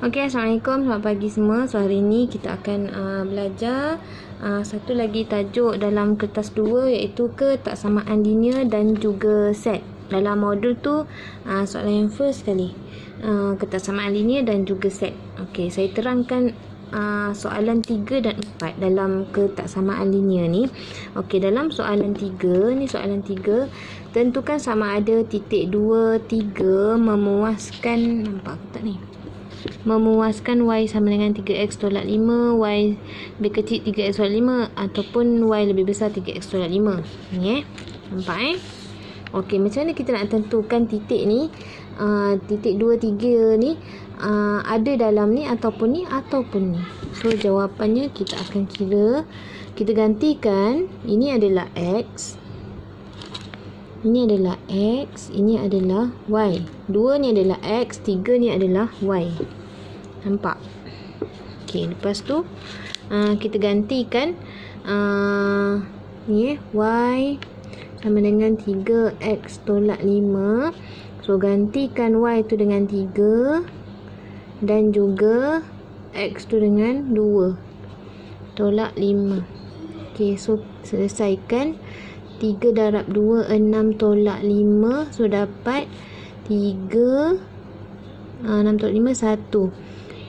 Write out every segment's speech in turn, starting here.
Okey, Assalamualaikum, selamat pagi semua. So hari ini kita akan belajar satu lagi tajuk dalam kertas 2, iaitu ketaksamaan linear dan juga set. Dalam modul tu soalan yang first sekali, ketaksamaan linear dan juga set. Okey, saya terangkan soalan 3 dan 4 dalam ketaksamaan linear ni. Okey, dalam soalan 3 ni, soalan 3, tentukan sama ada titik 2, 3 memuaskan, nampak aku tak ni? Memuaskan y sama dengan 3x tolak 5, y lebih kecil 3x tolak 5 ataupun y lebih besar 3x tolak 5. Ni nampak Okey, macam mana kita nak tentukan titik ni? Titik 2, 3 ni ada dalam ni ataupun ni ataupun ni. So jawapannya kita akan kira, kita gantikan ini adalah x, ini adalah x, ini adalah y. 2 ni adalah x, 3 ni adalah y. Nampak? Okey, lepas tu kita gantikan ni y sama dengan 3x tolak 5. So gantikan y tu dengan 3 dan juga x tu dengan 2 tolak 5. Okey, so selesaikan. 3 darab 2, 6 tolak 5. So dapat 3, 6 tolak 5, 1.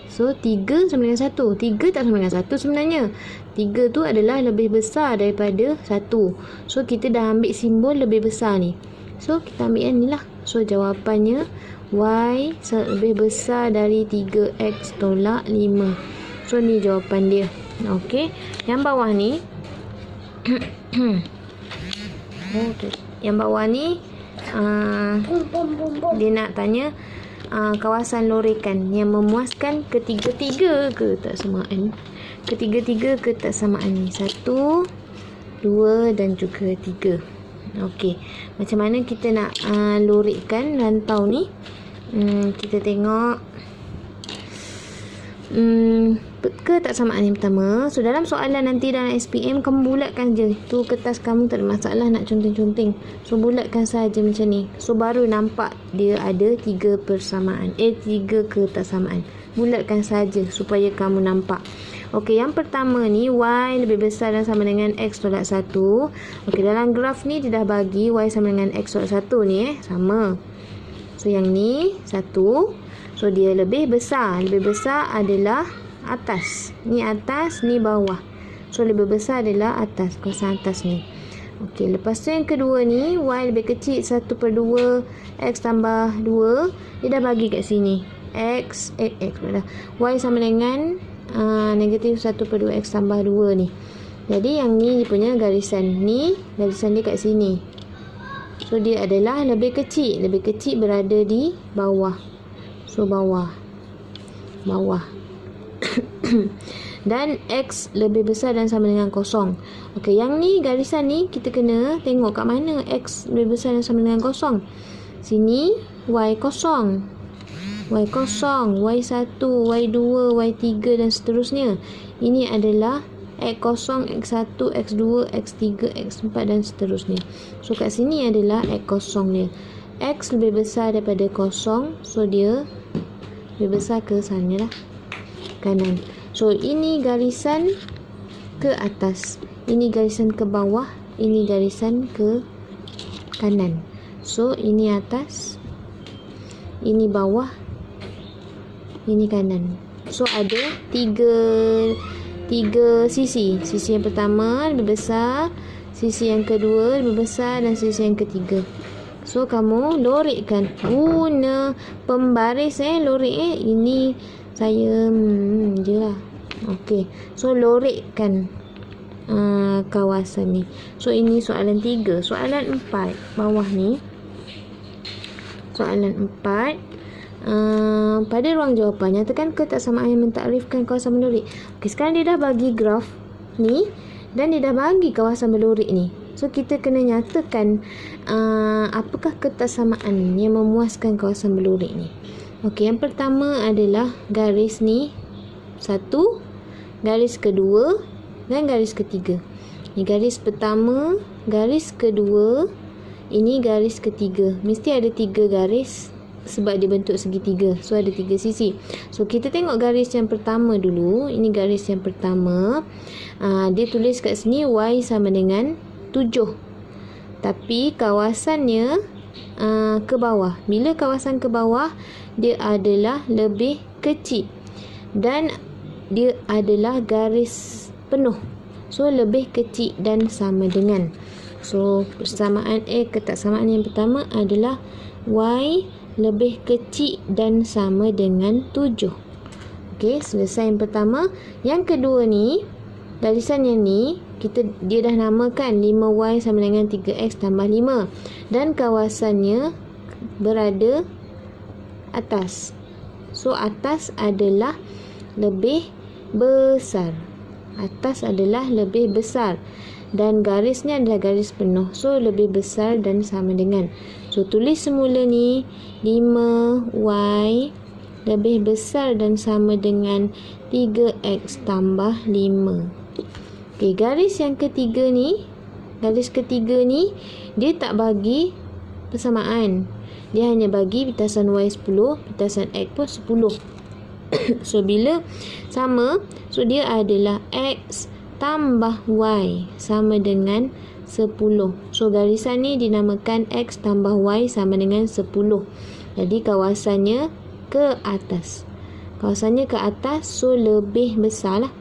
So 3 sama dengan 1. 3 tak sama dengan 1 sebenarnya. 3 tu adalah lebih besar daripada 1. So kita dah ambil simbol lebih besar ni. So kita ambil yang ni lah. So jawapannya y lebih besar dari 3x tolak 5. So ni jawapan dia. Okey, yang bawah ni yang bawah ni dia nak tanya kawasan lorekan yang memuaskan ketiga-tiga ketaksamaan. Ketiga-tiga ketaksamaan ni 1, 2 dan juga 3. Okey, macam mana kita nak lorekkan rantau ni? Kita tengok ketaksamaan yang pertama. So dalam soalan nanti dalam SPM, kamu bulatkan je tu kertas kamu, tak ada masalah nak conteng-conteng. So bulatkan saja macam ni. So baru nampak dia ada 3 persamaan, 3 ketaksamaan. Bulatkan saja supaya kamu nampak. Okey, yang pertama ni y lebih besar dan sama dengan x tolak 1. Okey, dalam graf ni dia dah bagi y sama dengan x tolak 1 ni sama. So yang ni 1. So dia lebih besar. Lebih besar adalah atas. Ni atas, ni bawah. So lebih besar adalah atas, kawasan atas ni. Okey, lepas tu yang kedua ni y lebih kecil 1/2 x tambah 2. Dia dah bagi kat sini. X y sama dengan negatif 1/2 x tambah 2 ni. Jadi yang ni dia punya garisan. Ni garisan dia kat sini. So dia adalah lebih kecil. Lebih kecil berada di bawah. So bawah. Dan x lebih besar dan sama dengan 0. Okey, yang ni garisan ni kita kena tengok kat mana x lebih besar dan sama dengan 0. Sini y 0, y1, y2, y3 dan seterusnya. Ini adalah x0, x1, x2, x3, x4 dan seterusnya. So kat sini adalah x0 dia. X lebih besar daripada 0, so dia lebih besar ke sana lah, kanan. So ini garisan ke atas, ini garisan ke bawah, ini garisan ke kanan. So ini atas, ini bawah, ini kanan. So ada tiga sisi. Sisi yang pertama lebih besar, sisi yang kedua lebih besar dan sisi yang ketiga. So kamu lorekkan guna pembaris lorek ini saya je lah. Okey, so lorekkan kawasan ni. So ini soalan 3. Soalan 4 bawah ni, soalan 4, pada ruang jawapan nyatakan ketaksamaan yang mentakrifkan kawasan melorek. Okey, sekarang dia dah bagi graf ni dan dia dah bagi kawasan melorek ni. So kita kena nyatakan apakah ketaksamaan yang memuaskan kawasan melorek ni. Okey, yang pertama adalah garis ni 1, garis kedua dan garis ketiga. Ni garis pertama, garis kedua, ini garis ketiga. Mesti ada 3 garis sebab dia bentuk segitiga. So ada 3 sisi. So kita tengok garis yang pertama dulu. Ini garis yang pertama. Dia tulis kat sini Y sama dengan 7. Tapi kawasannya ke bawah. Bila kawasan ke bawah, dia adalah lebih kecil. Dan dia adalah garis penuh. So lebih kecil dan sama dengan. So persamaan ketaksamaan yang pertama adalah Y lebih kecil dan sama dengan 7. Okey, selesai yang pertama. Yang kedua ni, garisan yang ni dia dah namakan 5Y sama dengan 3X tambah 5 dan kawasannya berada atas. So atas adalah lebih besar. Atas adalah lebih besar dan garisnya adalah garis penuh. So lebih besar dan sama dengan. So tulis semula ni 5Y lebih besar dan sama dengan 3X tambah 5. Okey, garis yang ketiga ni, dia tak bagi persamaan. Dia hanya bagi pitasan Y 10, pitasan X pun 10. So bila sama, so dia adalah X tambah Y sama dengan 10. So garisan ni dinamakan X tambah Y sama dengan 10. Jadi kawasannya ke atas. Kawasannya ke atas, so lebih besar lah.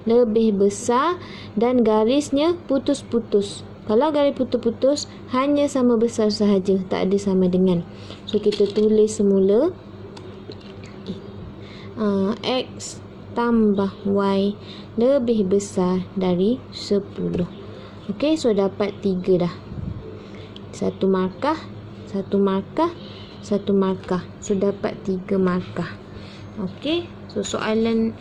Lebih besar dan garisnya putus-putus. Kalau garis putus-putus, hanya sama besar sahaja, tak ada sama dengan. So kita tulis semula X tambah Y lebih besar dari 10. Okey, so dapat 3 dah. Satu markah. So dapat 3 markah. Okey, so soalan